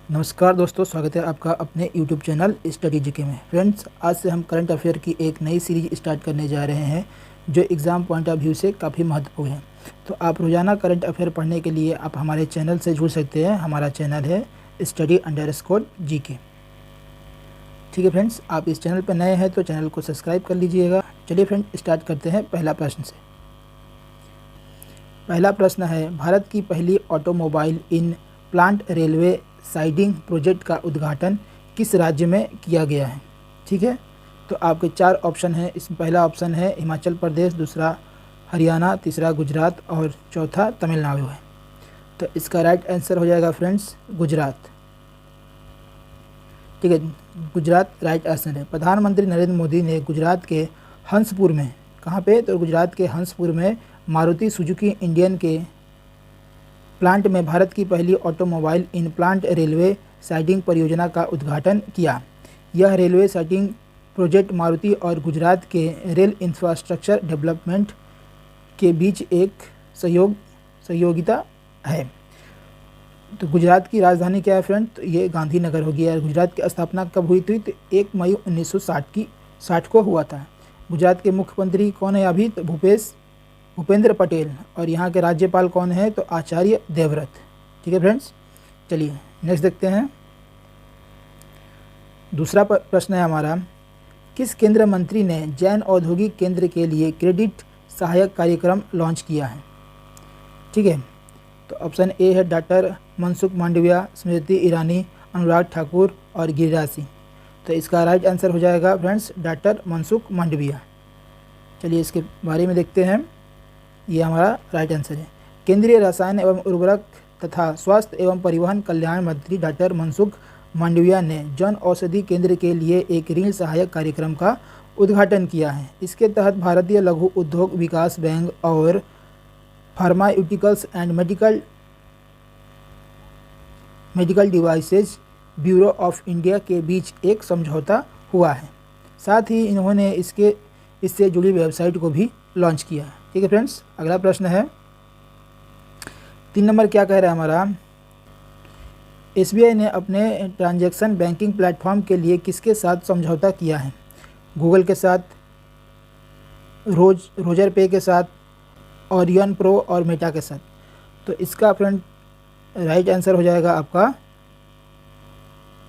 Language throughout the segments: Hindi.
नमस्कार दोस्तों, स्वागत है आपका अपने YouTube चैनल स्टडी जीके में। फ्रेंड्स, आज से हम करंट अफेयर की एक नई सीरीज स्टार्ट करने जा रहे हैं जो एग्ज़ाम पॉइंट ऑफ व्यू से काफ़ी महत्वपूर्ण है। तो आप रोज़ाना करंट अफेयर पढ़ने के लिए आप हमारे चैनल से जुड़ सकते हैं। हमारा चैनल है study_GK। ठीक है फ्रेंड्स, आप इस चैनल पर नए हैं तो चैनल को सब्सक्राइब कर लीजिएगा। चलिए फ्रेंड, स्टार्ट करते हैं पहला प्रश्न से। पहला प्रश्न है, भारत की पहली automobile in plant railway siding project का उद्घाटन किस राज्य में किया गया है। ठीक है, तो आपके 4 ऑप्शन हैं। इसमें पहला ऑप्शन है हिमाचल प्रदेश, दूसरा हरियाणा, तीसरा गुजरात और चौथा तमिलनाडु है। तो इसका राइट आंसर हो जाएगा फ्रेंड्स गुजरात। ठीक है, गुजरात राइट आंसर है। प्रधानमंत्री नरेंद्र मोदी ने गुजरात के हंसपुर में, कहाँ पे, तो गुजरात के हंसपुर में मारुति सुजुकी इंडियन के प्लांट में भारत की पहली automobile in plant railway siding परियोजना का उद्घाटन किया। यह रेलवे साइडिंग प्रोजेक्ट मारुति और गुजरात के रेल इंफ्रास्ट्रक्चर डेवलपमेंट के बीच एक सहयोगिता है। तो गुजरात की राजधानी क्या है फ्रेंड, तो ये गांधीनगर होगी। और गुजरात की स्थापना कब हुई थी, तो 1 मई 1960 को हुआ था। गुजरात के मुख्यमंत्री कौन है अभी, तो भूपेंद्र पटेल। और यहाँ के राज्यपाल कौन है, तो आचार्य देवव्रत। ठीक है फ्रेंड्स, चलिए नेक्स्ट देखते हैं। दूसरा प्रश्न है हमारा, किस केंद्रीय मंत्री ने जैन औद्योगिक केंद्र के लिए क्रेडिट सहायक कार्यक्रम लॉन्च किया है। ठीक है, तो ऑप्शन ए है डॉक्टर मनसुख मांडविया, स्मृति ईरानी, अनुराग ठाकुर और गिरिराज सिंह। तो इसका राइट आंसर हो जाएगा फ्रेंड्स डॉक्टर मनसुख मांडविया। चलिए इसके बारे में देखते हैं, ये हमारा राइट आंसर है। केंद्रीय रसायन एवं उर्वरक तथा स्वास्थ्य एवं परिवहन कल्याण मंत्री डॉक्टर मनसुख मांडविया ने जन औषधि केंद्र के लिए एक ऋण सहायक कार्यक्रम का उद्घाटन किया है। इसके तहत भारतीय लघु उद्योग विकास बैंक और pharmaceuticals and medical devices bureau of India के बीच एक समझौता हुआ है। साथ ही इन्होंने इससे जुड़ी वेबसाइट को भी लॉन्च किया है। ठीक है फ्रेंड्स, अगला प्रश्न है 3 नंबर, क्या कह रहा है हमारा, SBI ने अपने ट्रांजैक्शन बैंकिंग प्लेटफॉर्म के लिए किसके साथ समझौता किया है। गूगल के साथ, रोजर पे के साथ, ओरियन प्रो और मेटा के साथ। तो इसका फ्रेंड राइट आंसर हो जाएगा आपका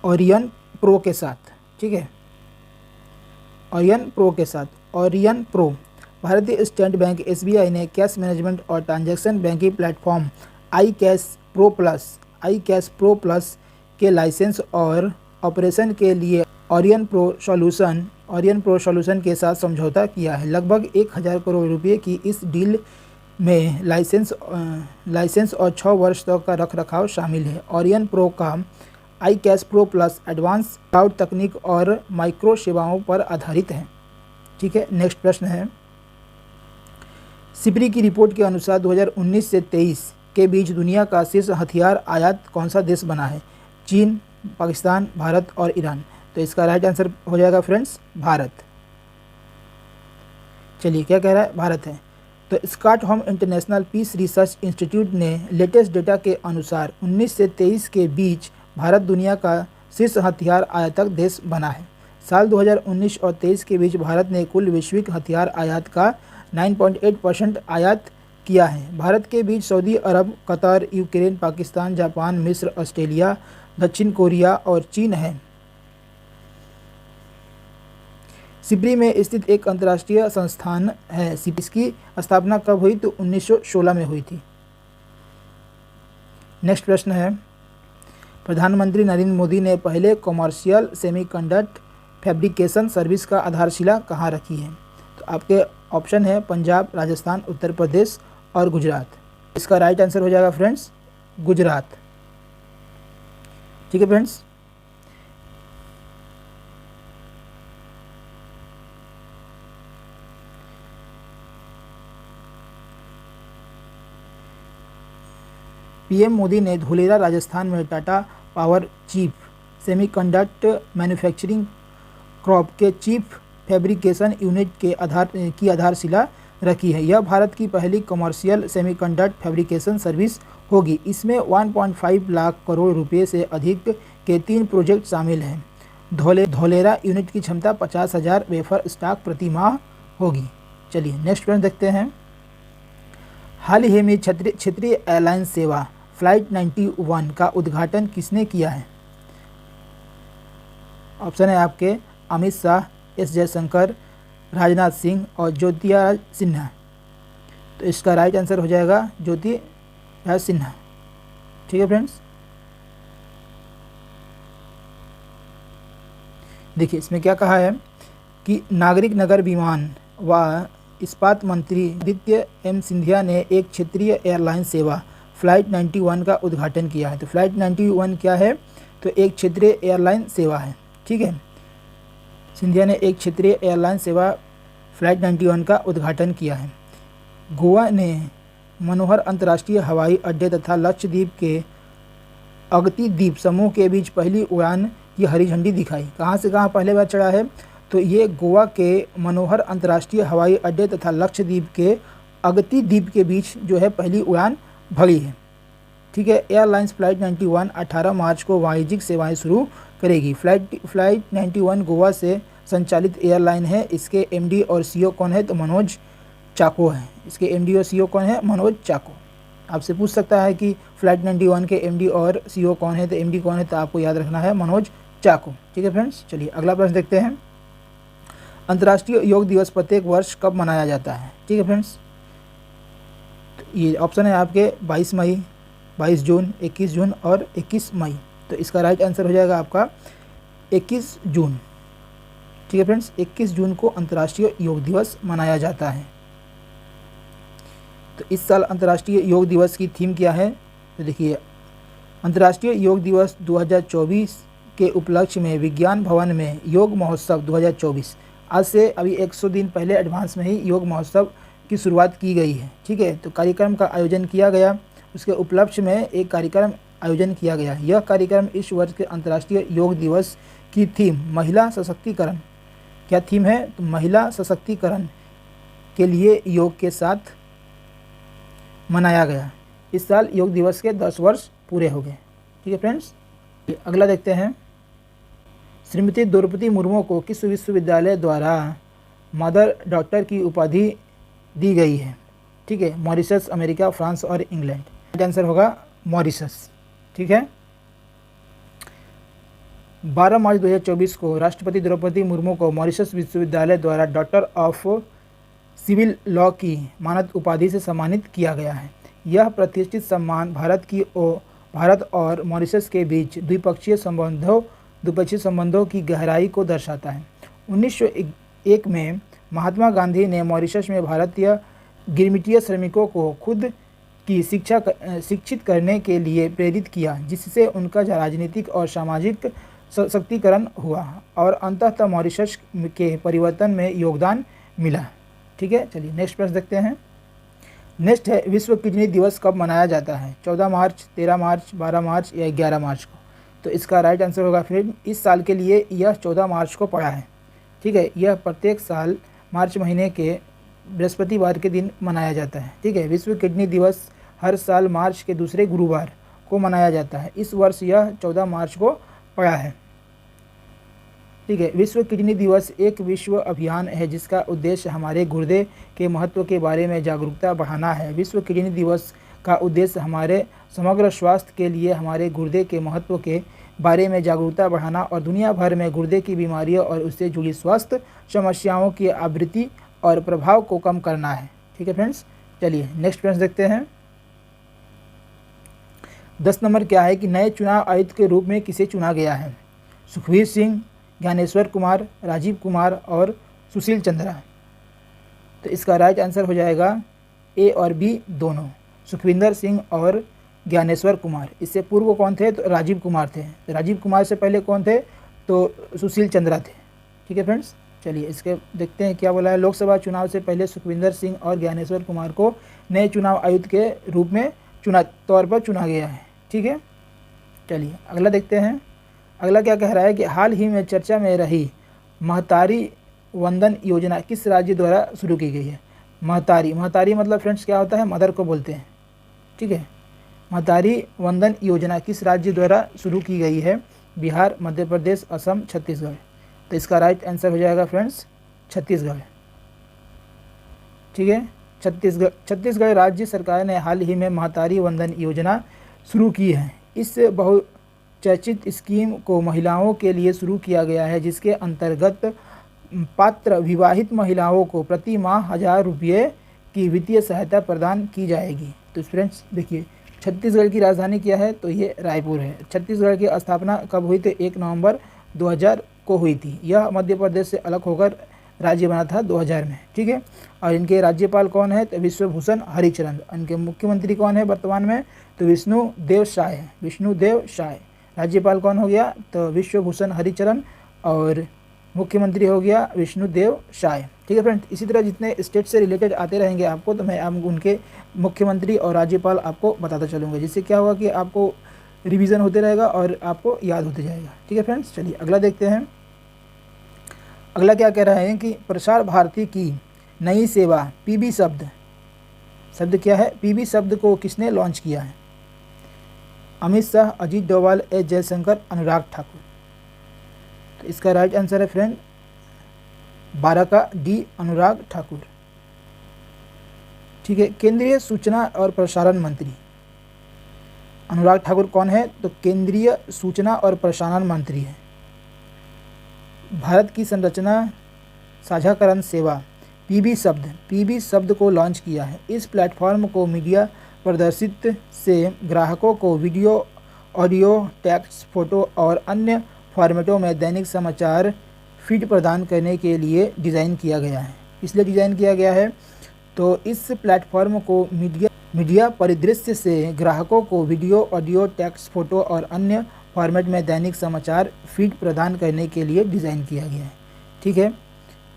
ओरियन प्रो के साथ। ठीक है, ओरियन प्रो के साथ, ओरियन प्रो। भारतीय स्टेट बैंक SBI ने कैश मैनेजमेंट और transaction banking platform I cash pro plus के लाइसेंस और ऑपरेशन के लिए ओरियन प्रो सॉल्यूशन के साथ समझौता किया है। लगभग 1000 करोड़ रुपए की इस डील में लाइसेंस और 6 वर्ष तक का रखरखाव शामिल है। ओरियन प्रो का I cash pro plus advance cloud तकनीक और माइक्रो सेवाओं पर आधारित है। ठीक है, नेक्स्ट प्रश्न है, सिपरी की रिपोर्ट के अनुसार 2019 से 23 के बीच दुनिया का शीर्ष हथियार आयात कौन सा देश बना है। चीन, पाकिस्तान, भारत और ईरान। तो इसका राइट आंसर हो जाएगा फ्रेंड्स भारत। चलिए क्या कह रहा है, भारत है। तो Stockholm International Peace Research Institute ने लेटेस्ट डेटा के अनुसार 19 से 23 के बीच भारत दुनिया का शीर्ष हथियार आयातक देश बना है। साल 2019 और 23 के बीच भारत ने कुल वैश्विक हथियार आयात का 9.8% आयात किया है। भारत के बीच सऊदी अरब, कतर, यूक्रेन, पाकिस्तान, जापान, मिस्र, ऑस्ट्रेलिया, दक्षिण कोरिया और चीन है। सिपरी में स्थित एक अंतर्राष्ट्रीय संस्थान है। इसकी स्थापना कब हुई, तो 1916 में हुई थी। नेक्स्ट प्रश्न है, प्रधानमंत्री नरेंद्र मोदी ने पहले कमर्शियल सेमीकंडक्टर फैब्रिकेशन सर्विस का आधारशिला कहाँ रखी है। तो आपके ऑप्शन है पंजाब, राजस्थान, उत्तर प्रदेश और गुजरात। इसका राइट आंसर हो जाएगा फ्रेंड्स गुजरात। ठीक है फ्रेंड्स, PM मोदी ने धुलेरा राजस्थान में Tata power chief semiconductor manufacturing crop के चीफ फैब्रिकेशन यूनिट की आधारशिला रखी है। यह भारत की पहली कमर्शियल सेमीकंडक्टर फैब्रिकेशन सर्विस होगी। इसमें 1.5 लाख करोड़ रुपए से अधिक के 3 प्रोजेक्ट शामिल हैं। धौलेरा यूनिट की क्षमता 50,000 वेफर स्टॉक प्रति माह होगी। चलिए नेक्स्ट प्रश्न देखते हैं। हाल ही में क्षेत्रीय एयरलाइन सेवा फ्लाइट 91 का उद्घाटन किसने किया है? ऑप्शन है आपके अमित शाह, एस जयशंकर, राजनाथ सिंह और ज्योतिरादित्य सिंधिया। तो इसका राइट आंसर हो जाएगा ज्योतिरादित्य सिंधिया। ठीक है फ्रेंड्स, देखिए इसमें क्या कहा है कि नागरिक नगर विमान व इस्पात मंत्री आदित्य एम सिंधिया ने एक क्षेत्रीय एयरलाइन सेवा फ्लाइट 91 का उद्घाटन किया है। तो फ्लाइट 91 क्या है? तो एक क्षेत्रीय एयरलाइन सेवा है। ठीक है, सिंधिया ने एक क्षेत्रीय एयरलाइन सेवा फ्लाइट 91 का उद्घाटन किया है। गोवा ने मनोहर अंतर्राष्ट्रीय हवाई अड्डे तथा लक्षद्वीप के अगती द्वीप समूह के बीच पहली उड़ान की हरी झंडी दिखाई। कहाँ से कहाँ पहले बार चढ़ा है? तो ये गोवा के मनोहर अंतर्राष्ट्रीय हवाई अड्डे तथा लक्षद्वीप के अगती द्वीप के बीच जो है पहली उड़ान भरी है। ठीक है, एयरलाइंस फ्लाइट 91 18 मार्च को वाणिज्यिक सेवाएं शुरू करेगी। फ्लाइट 91 गोवा से संचालित एयरलाइन है। इसके एमडी और सीईओ कौन है? तो मनोज चाको है। इसके एमडी और सीईओ कौन है? मनोज चाको। आपसे पूछ सकता है कि फ्लाइट 91 के एमडी और सीईओ कौन है? तो एमडी कौन है? तो आपको याद रखना है मनोज चाको। ठीक है फ्रेंड्स, चलिए अगला प्रश्न देखते हैं। अंतर्राष्ट्रीय योग दिवस प्रत्येक वर्ष कब मनाया जाता है? ठीक है फ्रेंड्स, तो ये ऑप्शन है आपके 22 मई, 22 जून, 21 जून और 21 मई। तो इसका राइट आंसर हो जाएगा आपका 21 जून। ठीक है फ्रेंड्स, 21 जून को अंतर्राष्ट्रीय योग दिवस मनाया जाता है। तो इस साल अंतर्राष्ट्रीय योग दिवस की थीम क्या है? तो देखिए, अंतर्राष्ट्रीय योग दिवस 2024 के उपलक्ष्य में विज्ञान भवन में योग महोत्सव 2024, आज से अभी 100 दिन पहले एडवांस में ही योग महोत्सव की शुरुआत की गई है। ठीक है, तो कार्यक्रम का आयोजन किया गया, उसके उपलक्ष्य में एक कार्यक्रम आयोजन किया गया। यह कार्यक्रम इस वर्ष के अंतर्राष्ट्रीय योग दिवस की थीम महिला सशक्तिकरण, क्या थीम है? तो महिला सशक्तिकरण के लिए योग के साथ मनाया गया। इस साल योग दिवस के 10 वर्ष पूरे हो गए। ठीक है फ्रेंड्स, अगला देखते हैं। श्रीमती द्रौपदी मुर्मू को किस विश्वविद्यालय द्वारा मदर डॉक्टर की उपाधि दी गई है? ठीक है, मॉरिशस, अमेरिका, फ्रांस और इंग्लैंड। राइट आंसर होगा मॉरिशस। ठीक है, 12 मार्च 2024 को राष्ट्रपति द्रौपदी मुर्मू को मॉरिशस विश्वविद्यालय द्वारा डॉक्टर ऑफ सिविल लॉ की मानद उपाधि से सम्मानित किया गया है। यह प्रतिष्ठित सम्मान भारत और मॉरिशस के बीच द्विपक्षीय संबंधों की गहराई को दर्शाता है। 1901 में महात्मा गांधी ने मॉरिशस में भारतीय गिरमिटिया श्रमिकों को खुद की शिक्षित करने के लिए प्रेरित किया, जिससे उनका राजनीतिक और सामाजिक सशक्तिकरण हुआ और अंततः मॉरिशस के परिवर्तन में योगदान मिला। ठीक है, चलिए नेक्स्ट प्रश्न देखते हैं। नेक्स्ट है, विश्व किडनी दिवस कब मनाया जाता है? 14 मार्च, 13 मार्च, 12 मार्च या 11 मार्च को? तो इसका राइट आंसर होगा फिर इस साल के लिए यह 14 मार्च को पड़ा है। ठीक है, यह प्रत्येक साल मार्च महीने के बृहस्पतिवार के दिन मनाया जाता है। ठीक है, विश्व किडनी दिवस हर साल मार्च के दूसरे गुरुवार को मनाया जाता है। इस वर्ष यह 14 मार्च को पड़ा है। ठीक है, विश्व किडनी दिवस एक विश्व अभियान है जिसका उद्देश्य हमारे गुर्दे के महत्व के बारे में जागरूकता बढ़ाना है। विश्व किडनी दिवस का उद्देश्य हमारे समग्र स्वास्थ्य के लिए हमारे गुर्दे के महत्व के बारे में जागरूकता बढ़ाना और दुनिया भर में गुर्दे की बीमारियों और उससे जुड़ी स्वास्थ्य समस्याओं की आवृत्ति और प्रभाव को कम करना है। ठीक है फ्रेंड्स, चलिए नेक्स्ट प्रश्न देखते हैं। 10 नंबर क्या है कि नए चुनाव आयुक्त के रूप में किसे चुना गया है? सुखबीर सिंह, ज्ञानेश्वर कुमार, राजीव कुमार और सुशील चंद्रा। तो इसका राइट आंसर हो जाएगा ए और बी दोनों, सुखविंदर सिंह और ज्ञानेश्वर कुमार। इससे पूर्व कौन थे? तो राजीव कुमार थे। तो राजीव कुमार से पहले कौन थे? तो सुशील चंद्रा थे। ठीक है फ्रेंड्स, चलिए इसके देखते हैं क्या बोला है। लोकसभा चुनाव से पहले सुखविंदर सिंह और ज्ञानेश्वर कुमार को नए चुनाव आयुक्त के रूप में तौर पर चुना गया है। ठीक है, चलिए अगला देखते हैं। अगला क्या कह रहा है कि हाल ही में चर्चा में रही महतारी वंदन योजना किस राज्य द्वारा शुरू की गई है? महतारी मतलब फ्रेंड्स क्या होता है? मदर को बोलते हैं। ठीक है, महतारी वंदन योजना किस राज्य द्वारा शुरू की गई है? बिहार, मध्य प्रदेश, असम, छत्तीसगढ़। तो इसका राइट आंसर हो जाएगा फ्रेंड्स छत्तीसगढ़। ठीक है, छत्तीसगढ़ राज्य सरकार ने हाल ही में महतारी वंदन योजना शुरू की है। इस बहुचर्चित स्कीम को महिलाओं के लिए शुरू किया गया है, जिसके अंतर्गत पात्र विवाहित महिलाओं को प्रति माह 1000 रुपये की वित्तीय सहायता प्रदान की जाएगी। तो फ्रेंड्स देखिए, छत्तीसगढ़ की राजधानी क्या है? तो ये रायपुर है। छत्तीसगढ़ की स्थापना कब हुई? तो 1 नवंबर 2000 को हुई थी। यह मध्य प्रदेश से अलग होकर राज्य बना था 2000 में। ठीक है, और इनके राज्यपाल कौन है? तो विश्वभूषण हरिचरण। इनके मुख्यमंत्री कौन है वर्तमान में? तो विष्णुदेव साय है, विष्णुदेव साय। राज्यपाल कौन हो गया? तो विश्वभूषण हरिचरण, और मुख्यमंत्री हो गया विष्णुदेव साय। ठीक है फ्रेंड्स, इसी तरह जितने स्टेट से रिलेटेड आते रहेंगे आपको, तो मैं उनके मुख्यमंत्री और राज्यपाल आपको बताता चलूँगा, जिससे क्या होगा कि आपको रिवीजन होते रहेगा और आपको याद होते जाएगा। ठीक है फ्रेंड्स, चलिए अगला देखते हैं। अगला क्या कह रहा है कि प्रसार भारती की नई सेवा पीबी शब्द क्या है? पीबी शब्द को किसने लॉन्च किया है? अमित शाह, अजीत डोभाल, एस जयशंकर, अनुराग ठाकुर। तो इसका राइट आंसर है फ्रेंड 12 का डी, अनुराग ठाकुर। ठीक है, केंद्रीय सूचना और प्रसारण मंत्री अनुराग ठाकुर कौन है? तो केंद्रीय सूचना और प्रसारण मंत्री है। भारत की संरचना साझाकरण सेवा पीबी शब्द को लॉन्च किया है। इस प्लेटफॉर्म को मीडिया प्रदर्शित से ग्राहकों को वीडियो, ऑडियो, टेक्स्ट, फोटो और अन्य फॉर्मेटों में दैनिक समाचार फीड प्रदान करने के लिए डिज़ाइन किया गया है। इसलिए डिज़ाइन किया गया है, तो इस प्लेटफॉर्म को मीडिया परिदृश्य से ग्राहकों को वीडियो, ऑडियो, टेक्स्ट, फोटो और अन्य फॉर्मेट में दैनिक समाचार फीड प्रदान करने के लिए डिज़ाइन किया गया है। ठीक है,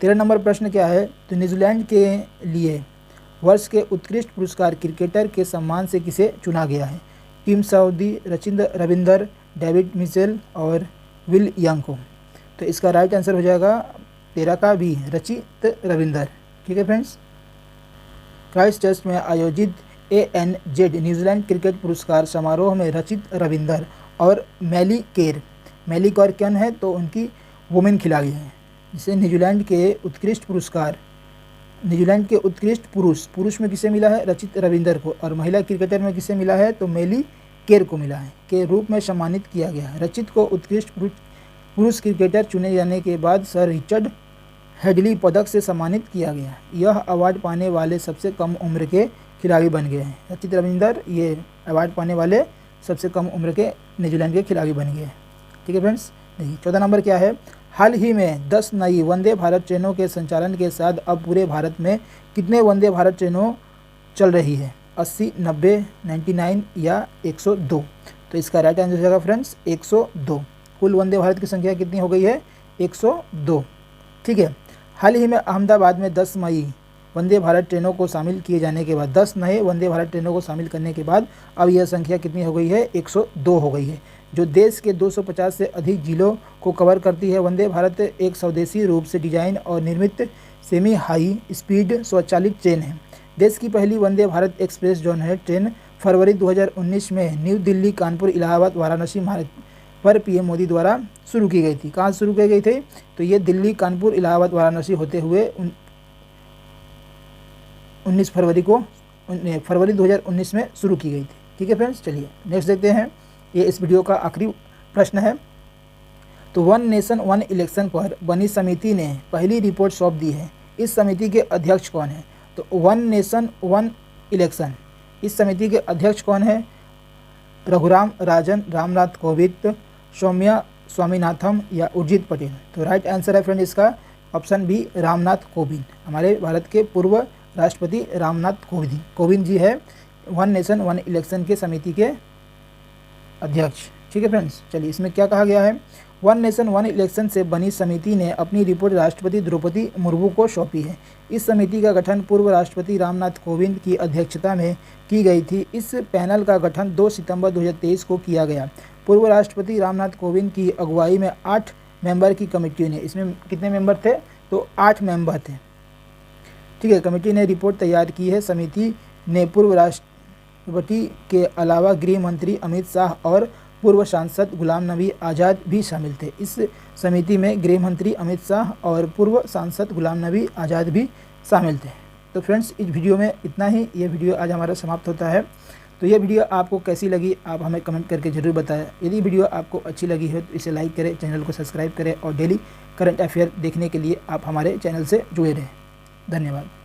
13 नंबर प्रश्न क्या है? तो न्यूजीलैंड के लिए वर्ष के उत्कृष्ट पुरस्कार क्रिकेटर के सम्मान से किसे चुना गया है? टिम साउदी, रचित रविंदर, डेविड मिचेल और विल यंग को। तो इसका राइट आंसर हो जाएगा 13 का बी, रचित रविंदर। ठीक है फ्रेंड्स, क्राइस्ट चर्च में आयोजित ANZ न्यूजीलैंड क्रिकेट पुरस्कार समारोह में रचित रविंदर और मेली केर कौन है? तो उनकी वुमेन खिलाड़ी हैं, जिसे न्यूजीलैंड के उत्कृष्ट पुरुष में किसे मिला है? रचित रविंदर को। और महिला क्रिकेटर में किसे मिला है? तो मेली केर को मिला है, के रूप में सम्मानित किया गया है। रचित को उत्कृष्ट पुरुष क्रिकेटर चुने जाने के बाद सर रिचर्ड हेडली पदक से सम्मानित किया गया। यह अवार्ड पाने वाले सबसे कम उम्र के खिलाड़ी बन गए हैं। रचित रविंदर ये अवार्ड पाने वाले सबसे कम उम्र के न्यूजीलैंड के खिलाड़ी बन गए हैं। ठीक है फ्रेंड्स, देखिए 14 नंबर क्या है? हाल ही में 10 नई वंदे भारत ट्रेनों के संचालन के साथ अब पूरे भारत में कितने वंदे भारत ट्रेनों चल रही है? 80, 90, 99 या 102। तो इसका राइट आंसर हो जाएगा फ्रेंड्स 102। कुल वंदे भारत की संख्या कितनी हो गई है? 102। ठीक है, हाल ही में अहमदाबाद में 10 मई वंदे भारत ट्रेनों को शामिल किए जाने के बाद 10 नए वंदे भारत ट्रेनों को शामिल करने के बाद अब यह संख्या कितनी हो गई है? 102 हो गई है, जो देश के 250 से अधिक जिलों को कवर करती है। वंदे भारत एक स्वदेशी रूप से डिजाइन और निर्मित सेमी हाई स्पीड स्वचालित ट्रेन है। देश की पहली वंदे भारत एक्सप्रेस जोन है ट्रेन फरवरी 2019 में न्यू दिल्ली, कानपुर, इलाहाबाद, वाराणसी मार्ग पर पीएम मोदी द्वारा शुरू की गई थी। कहाँ शुरू की गई थी? तो ये दिल्ली, कानपुर, इलाहाबाद, वाराणसी होते हुए 19 फरवरी 2019 में शुरू की गई थी। ठीक है फ्रेंड्स, चलिए नेक्स्ट देखते हैं। ये इस वीडियो का आखिरी प्रश्न है। तो वन नेशन वन इलेक्शन पर बनी समिति ने पहली रिपोर्ट सौंप दी है। इस समिति के अध्यक्ष कौन है? तो वन नेशन वन इलेक्शन, इस समिति के अध्यक्ष कौन है? रघुराम राजन, रामनाथ कोविंद, सौम्या स्वामीनाथन या उर्जित पटेल। तो राइट आंसर है फ्रेंड इसका ऑप्शन बी, रामनाथ कोविंद। हमारे भारत के पूर्व राष्ट्रपति रामनाथ कोविंद जी है वन नेशन वन इलेक्शन के समिति के अध्यक्ष। ठीक है फ्रेंड्स, चलिए इसमें क्या कहा गया है? वन नेशन वन इलेक्शन से बनी समिति ने अपनी रिपोर्ट राष्ट्रपति द्रौपदी मुर्मू को सौंपी है। इस समिति का गठन पूर्व राष्ट्रपति रामनाथ कोविंद की अध्यक्षता में की गई थी। इस पैनल का गठन 2 सितंबर 2023 को किया गया। पूर्व राष्ट्रपति रामनाथ कोविंद की अगुवाई में 8 मेंबर की कमेटी ने, इसमें कितने मेंबर थे? तो 8 मेंबर थे। ठीक है, कमेटी ने रिपोर्ट तैयार की है। समिति ने पूर्व राष्ट्रपति के अलावा गृह मंत्री अमित शाह और पूर्व सांसद गुलाम नबी आज़ाद भी शामिल थे। इस समिति में गृह मंत्री अमित शाह और पूर्व सांसद गुलाम नबी आज़ाद भी शामिल थे। तो फ्रेंड्स, इस वीडियो में इतना ही। ये वीडियो आज हमारा समाप्त होता है। तो ये वीडियो आपको कैसी लगी आप हमें कमेंट करके ज़रूर बताएं। यदि वीडियो आपको अच्छी लगी हो तो इसे लाइक करें, चैनल को सब्सक्राइब करें और डेली करंट अफेयर देखने के लिए आप हमारे चैनल से जुड़े रहें। धन्यवाद।